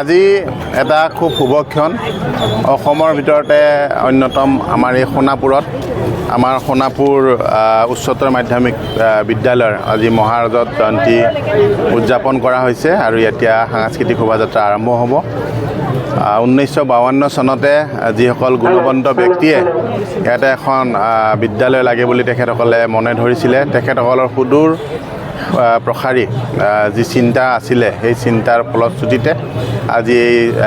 আজি এটা খুব শুভক্ষণ অসমৰ ভিতৰতে অন্যতম আমাৰ এই সোণাপুৰত আমাৰ সোণাপুৰ উচ্চতৰ মাধ্যমিক বিদ্যালয়ৰ আজি মহাৰাজত জয়ন্তী উদযাপন কৰা হৈছে আৰু এতিয়া সাংস্কৃতিক শোভাযাত্ৰা আৰম্ভ হ'ব। 1952 চনতে যিসকল গুণৱন্ত ব্যক্তিয়ে ইয়াতে এখন বিদ্যালয় লাগে বুলি তেখেতসকলে মনে ধৰিছিলে, তেখেতসকলৰ সুদূৰ প্ৰসাৰী যি চিন্তা আছিলে সেই চিন্তাৰ ফলশ্ৰুতিতে আজি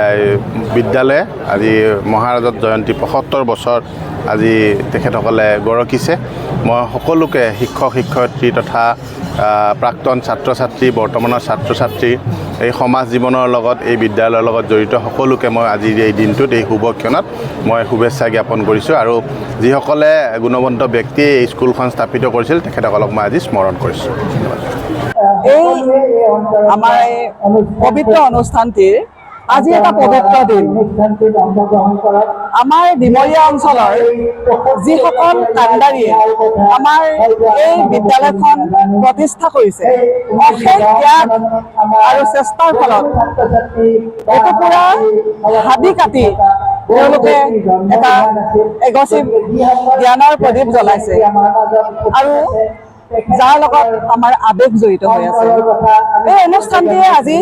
এই বিদ্যালয়ে আজি মহাৰাজত জয়ন্তী ৭৫ বছৰ আজি তেখেতসকলে গৰকিছে। মই সকলোকে শিক্ষক শিক্ষয়িত্ৰী তথা প্ৰাক্তন ছাত্ৰ ছাত্ৰী বৰ্তমানৰ ছাত্ৰ ছাত্ৰী এই সমাজ জীৱনৰ লগত এই বিদ্যালয়ৰ লগত জড়িত সকলোকে মই আজিৰ এই দিনটোত এই শুভক্ষণত মই শুভেচ্ছা জ্ঞাপন কৰিছোঁ আৰু যিসকলে গুণৱন্ত ব্যক্তিয়ে এই স্কুলখন স্থাপিত কৰিছিল তেখেতসকলক মই আজি স্মৰণ কৰিছোঁ। এই আমাৰ পবিত্ৰ অনুষ্ঠানটিৰ আজি এটা পবিত্ৰ দিন। আমাৰ ডিমৰীয়া অঞ্চলৰ যিসকল কাণ্ডাৰীয়ে আমাৰ এই বিদ্যালয়খন প্ৰতিষ্ঠা কৰিছে, অশেষ ত্যাগ আৰু চেষ্টাৰ ফলত এটুকুৰা হাবি কাটি তেওঁলোকে এটা এগছি জ্ঞানৰ প্ৰদীপ জ্বলাইছে আৰু যাৰ লগত আমাৰ আৱেগ জড়িত হৈ আছে। এই অনুষ্ঠানটিয়ে আজি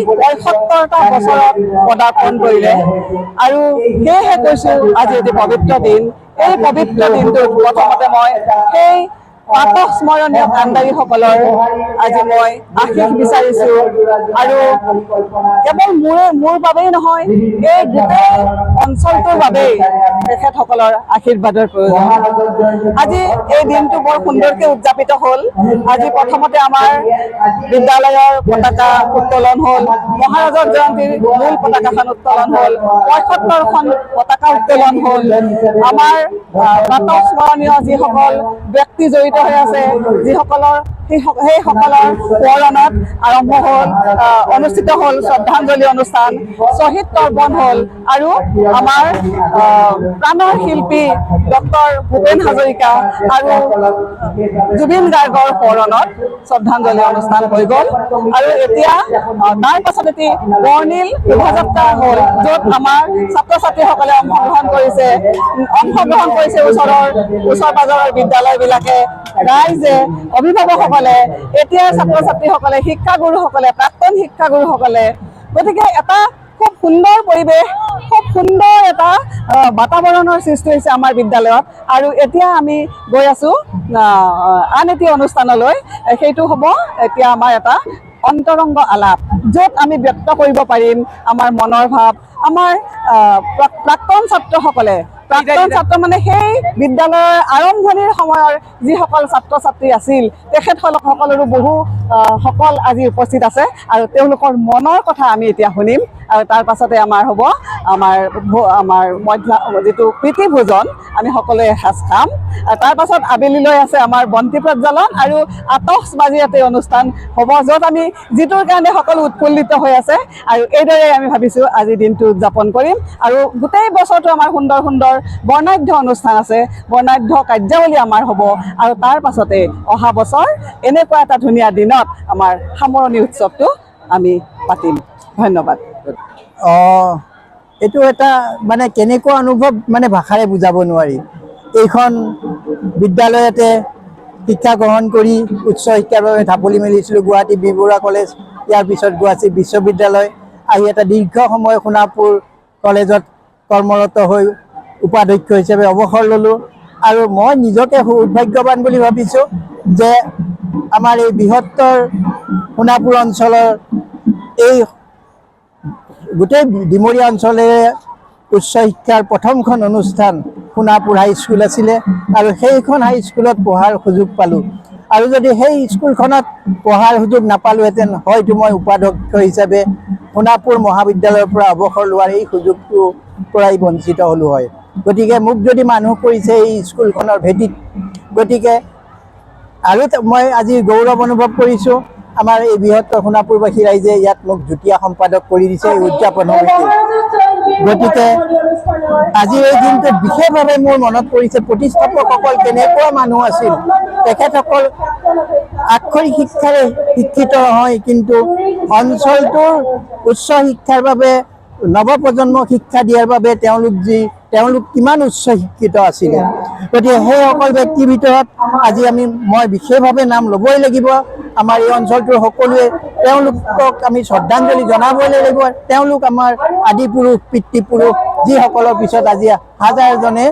৭৫টা বছৰত পদাৰ্পণ কৰিলে আৰু সেয়েহে কৈছোঁ আজি এটি পবিত্ৰ দিন। এই পবিত্ৰ দিনটোত প্ৰথমতে মই সেই প্ৰাতঃস্মৰণীয় কাণ্ডাৰীসকলৰ আজি মই আশীষ বিচাৰিছোঁ আৰু কেৱল মোৰ বাবেই নহয়, এই গোটেই অঞ্চলটোৰ বাবেই তেখেতসকলৰ আশীৰ্বাদৰ প্ৰয়োজন। আজি এই দিনটো বৰ সুন্দৰকৈ উদযাপিত হ'ল। আজি প্ৰথমতে আমাৰ বিদ্যালয়ৰ পতাকা উত্তোলন হ'ল, মহাৰাজৰ জয়ন্তীৰ মূল পতাকাখন উত্তোলন হ'ল, ৭৫খন পতাকা উত্তোলন হ'ল। আমাৰ প্ৰাতঃস্মৰণীয় যিসকল ব্যক্তি জড়িত হৈ আছে, যিসকলৰ সেইসকলৰ সোঁৱৰণত আৰম্ভ হ'ল অনুষ্ঠিত হ'ল শ্ৰদ্ধাঞ্জলি অনুষ্ঠান, শ্বহীদ তৰ্পণ হ'ল আৰু আমাৰ প্ৰাণৰ শিল্পী ডক্টৰ ভূপেন হাজৰিকা আৰু জুবিন গাৰ্গৰ সোঁৱৰণত শ্ৰদ্ধাঞ্জলি অনুষ্ঠান হৈ গ'ল। আৰু এতিয়া তাৰ পাছত এটি বৰ্ণিল শোভাযাত্ৰা হ'ল, য'ত আমাৰ ছাত্ৰ ছাত্ৰীসকলে অংশগ্ৰহণ কৰিছে ওচৰ পাজৰৰ বিদ্যালয়বিলাকে, ৰাইজে, অভিভাৱকসকলে, এতিয়াৰ ছাত্ৰ ছাত্ৰীসকলে, শিক্ষাগুৰুসকলে, প্ৰাক্তন শিক্ষাগুৰুসকলে। গতিকে এটা খুব সুন্দৰ পৰিৱেশ, খুব সুন্দৰ এটা বাতাবৰণৰ সৃষ্টি হৈছে আমাৰ বিদ্যালয়ত। আৰু এতিয়া আমি গৈ আছোঁ আন এটি অনুষ্ঠানলৈ। সেইটো হ'ব এতিয়া আমাৰ এটা অন্তৰংগ আলাপ, য'ত আমি ব্যক্ত কৰিব পাৰিম আমাৰ মনৰ ভাৱ। আমাৰ প্ৰাক্তন ছাত্ৰ মানে সেই বিদ্যালয়ৰ আৰম্ভণিৰ সময়ৰ যিসকল ছাত্ৰ ছাত্ৰী আছিল, তেখেতসকলৰো সকল আজি উপস্থিত আছে আৰু তেওঁলোকৰ মনৰ কথা আমি এতিয়া শুনিম। আৰু তাৰ পাছতে আমাৰ হ'ব আমাৰ যিটো প্ৰীতি ভোজন, আমি সকলোৱে এসাঁজ খাম। তাৰ পাছত আবেলিলৈ আছে আমাৰ বন্তি প্ৰজ্বলন আৰু আতচবাজীৰ অনুষ্ঠান হ'ব, য'ত আমি যিটোৰ কাৰণে সকলো উৎফুল্লিত হৈ আছে। আৰু এইদৰে আমি ভাবিছোঁ আজি দিনটো উদযাপন কৰিম আৰু গোটেই বছৰটো আমাৰ সুন্দৰ সুন্দৰ বৰ্ণাঢ্য অনুষ্ঠান আছে, বৰ্ণাঢ্য কাৰ্যাৱলী আমাৰ হ'ব। আৰু তাৰ পাছতে অহা বছৰ এনেকুৱা এটা ধুনীয়া দিনত আমাৰ সামৰণি উৎসৱটো আমি পাতিম। ধন্যবাদ। এইটো এটা মানে কেনেকুৱা অনুভৱ, মানে ভাষাৰে বুজাব নোৱাৰি। এইখন বিদ্যালয়তে শিক্ষা গ্ৰহণ কৰি উচ্চ শিক্ষাৰ বাবে ঢাপলি মেলিছিলোঁ গুৱাহাটী বি বৰুৱা কলেজ, ইয়াৰ পিছত গুৱাহাটী বিশ্ববিদ্যালয়, আহি এটা দীৰ্ঘ সময় সোণাপুৰ কলেজত কৰ্মৰত হৈ উপাধ্যক্ষ হিচাপে অৱসৰ ল'লোঁ। আৰু মই নিজকে সৌভাগ্যৱান বুলি ভাবিছোঁ যে আমাৰ এই বৃহত্তৰ সোণাপুৰ অঞ্চলৰ এই গোটেই ডিমৰীয়া অঞ্চলেৰে উচ্চ শিক্ষাৰ প্ৰথমখন অনুষ্ঠান সোণাপুৰ হাইস্কুল আছিলে আৰু সেইখন হাইস্কুলত পঢ়াৰ সুযোগ পালোঁ। আৰু যদি সেই স্কুলখনত পঢ়াৰ সুযোগ নাপালোহেঁতেন, হয়তো মই উপাধ্যক্ষ হিচাপে সোণাপুৰ মহাবিদ্যালয়ৰ পৰা অৱসৰ লোৱাৰ এই সুযোগটোৰ পৰাই বঞ্চিত হ'লোঁ হয়। গতিকে মোক যদি মানুহ কৰিছে এই স্কুলখনৰ ভেটিত, গতিকে আৰু মই আজি গৌৰৱ অনুভৱ কৰিছোঁ। আমাৰ এই বৃহত্তৰ সোণাপুৰবাসী ৰাইজে ইয়াত মোক যুটীয়া সম্পাদক কৰি দিছে এই উদযাপন সমিতি। গতিকে আজি এই দিনটোত বিশেষভাৱে মোৰ মনত পৰিছে প্ৰতিষ্ঠাপকসকল কেনেকুৱা মানুহ আছিল। তেখেতসকল আক্ষৰিক শিক্ষাৰে শিক্ষিত নহয়, কিন্তু অঞ্চলটোৰ উচ্চ শিক্ষাৰ বাবে নৱপ্ৰজন্মক শিক্ষা দিয়াৰ বাবে তেওঁলোক কিমান উচ্চ শিক্ষিত আছিলে। গতিকে সেইসকল ব্যক্তিৰ ভিতৰত আজি মই বিশেষভাৱে নাম ল'বই লাগিব। আমাৰ এই অঞ্চলটোৰ সকলোৱে তেওঁলোকক আমি শ্ৰদ্ধাঞ্জলি জনাবই লাগিব। তেওঁলোক আমাৰ আদিপুৰুষ পিতৃপুৰুষ, যিসকলৰ পিছত আজি হাজাৰজনে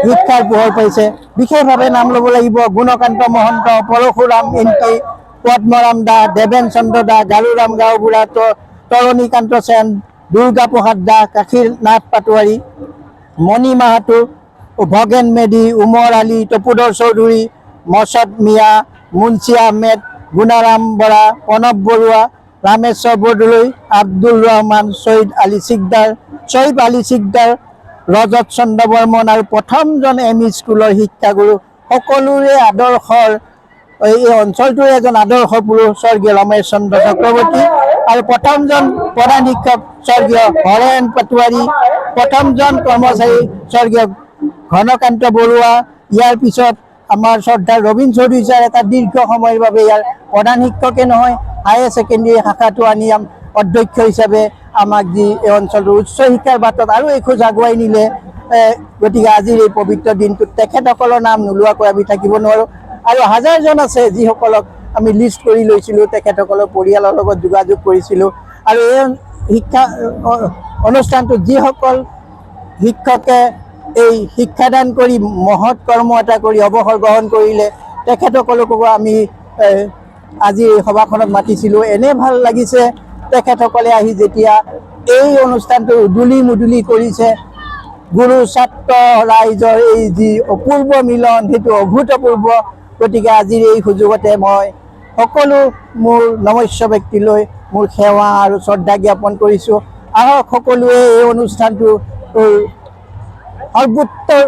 শিক্ষাৰ পোহৰ পাইছে। বিশেষভাৱে নাম ল'ব লাগিব গুণকান্ত মহন্ত, পৰশুৰাম ইংতি, পদ্মৰাম দাস, দেৱেন চন্দ্ৰ দাস, গাৰুৰাম গাঁওবুঢ়া, তৰণীকান্ত সেন, দুৰ্গা প্ৰসাদ দাস, কাশীনাথ পাটোৱাৰী, মণি মাহাতো, ভগেন মেধি, উমৰ আলী, তপুধৰ চৌধুৰী, মছদ মিয়া, মুন্সি আহমেদ, গুণাৰাম বৰা, প্ৰণৱ বৰুৱা, ৰামেশ্বৰ বৰদলৈ, আব্দুল ৰহমান, শ্বহীদ আলী সিকদাৰ, ৰজত চন্দ্ৰ বৰ্মন আৰু প্ৰথমজন ME স্কুলৰ শিক্ষাগুৰু, সকলোৰে আদৰ্শৰ এই অঞ্চলটোৰ এজন আদৰ্শ পুৰুষ স্বৰ্গীয় ৰমেশ চন্দ্ৰ চক্ৰৱৰ্তী আৰু প্ৰথমজন প্ৰধান শিক্ষক স্বৰ্গীয় হৰেণ পাটোৱাৰী, প্ৰথমজন কৰ্মচাৰী স্বৰ্গীয় ঘনকান্ত বৰুৱা। ইয়াৰ পিছত আমাৰ শ্ৰদ্ধাৰ ৰবীন চৌধুৰী ছাৰ এটা দীৰ্ঘ সময়ৰ বাবে ইয়াৰ প্ৰধান শিক্ষকে নহয়, হায়াৰ ছেকেণ্ডেৰী শাখাটো আনি অধ্যক্ষ হিচাপে আমাক যি এই অঞ্চলটোৰ উচ্চ শিক্ষাৰ বাটত আৰু এখোজ আগুৱাই নিলে। গতিকে আজিৰ এই পবিত্ৰ দিনটোত তেখেতসকলৰ নাম নোলোৱাকৈ আমি থাকিব নোৱাৰোঁ। আৰু হাজাৰজন আছে যিসকলক আমি লিষ্ট কৰি লৈছিলোঁ, তেখেতসকলৰ পৰিয়ালৰ লগত যোগাযোগ কৰিছিলোঁ। আৰু এই শিক্ষা অনুষ্ঠানটোত যিসকল শিক্ষকে এই শিক্ষাদান কৰি মহৎ কৰ্ম এটা কৰি অৱসৰ গ্ৰহণ কৰিলে, তেখেতসকলকো আমি আজি এই সভাখনত মাতিছিলোঁ। এনে ভাল লাগিছে তেখেতসকলে আহি যেতিয়া এই অনুষ্ঠানটো উদুলি মুদুলি কৰিছে। গুৰু ছাত্ৰ ৰাইজৰ এই যি অপূৰ্ব মিলন, সেইটো অভূতপূৰ্ব। গতিকে আজিৰ এই সুযোগতে মই সকলো মোৰ নমস্য ব্যক্তিলৈ মোৰ সেৱা আৰু শ্ৰদ্ধা জ্ঞাপন কৰিছোঁ। আহক সকলোৱে এই অনুষ্ঠানটো সৰ্বোত্তৰ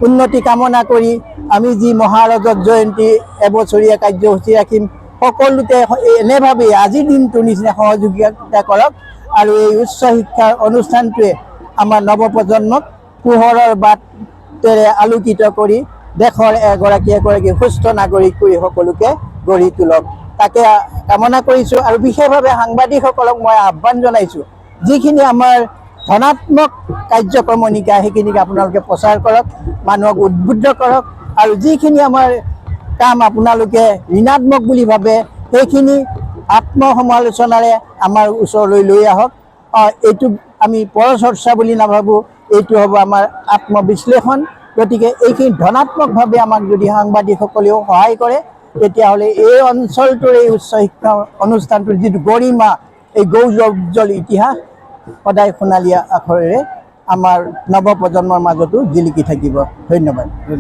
উন্নতি কামনা কৰি আমি যি মহাৰজত জয়ন্তী এবছৰীয়া কাৰ্যসূচী ৰাখিম, সকলোতে এনেভাৱেই আজিৰ দিনটোৰ নিচিনা সহযোগিতা কৰক আৰু এই উচ্চ শিক্ষাৰ অনুষ্ঠানটোৱে আমাৰ নৱপ্ৰজন্মক পোহৰৰ বাটেৰে আলোকিত কৰি দেশৰ এগৰাকী সুস্থ নাগৰিক কৰি সকলোকে গঢ়ি তোলক, তাকে কামনা কৰিছোঁ। আৰু বিশেষভাৱে সাংবাদিকসকলক মই আহ্বান জনাইছোঁ, যিখিনি আমাৰ ধনাত্মক কাৰ্যক্ৰমণিকা সেইখিনিক আপোনালোকে প্ৰচাৰ কৰক, মানুহক উদ্বুদ্ধ কৰক। আৰু যিখিনি আমাৰ কাম আপোনালোকে ঋণাত্মক বুলি ভাবে, সেইখিনি আত্মসমালোচনাৰে আমাৰ ওচৰলৈ লৈ আহক। এইটো আমি পৰচৰ্চা বুলি নাভাবোঁ, এইটো হ'ব আমাৰ আত্মবিশ্লেষণ। গতিকে এইখিনি ধনাত্মকভাৱে আমাক যদি সাংবাদিকসকলেও সহায় কৰে, তেতিয়াহ'লে এই অঞ্চলটোৰ এই উচ্চ শিক্ষা অনুষ্ঠানটোৰ যিটো গৰিমা, এই গৌৰৱোজ্জ্বল ইতিহাস সদায় সোণালী আখৰেৰে আমাৰ নৱপ্ৰজন্মৰ মাজতো জিলিকি থাকিব। ধন্যবাদ।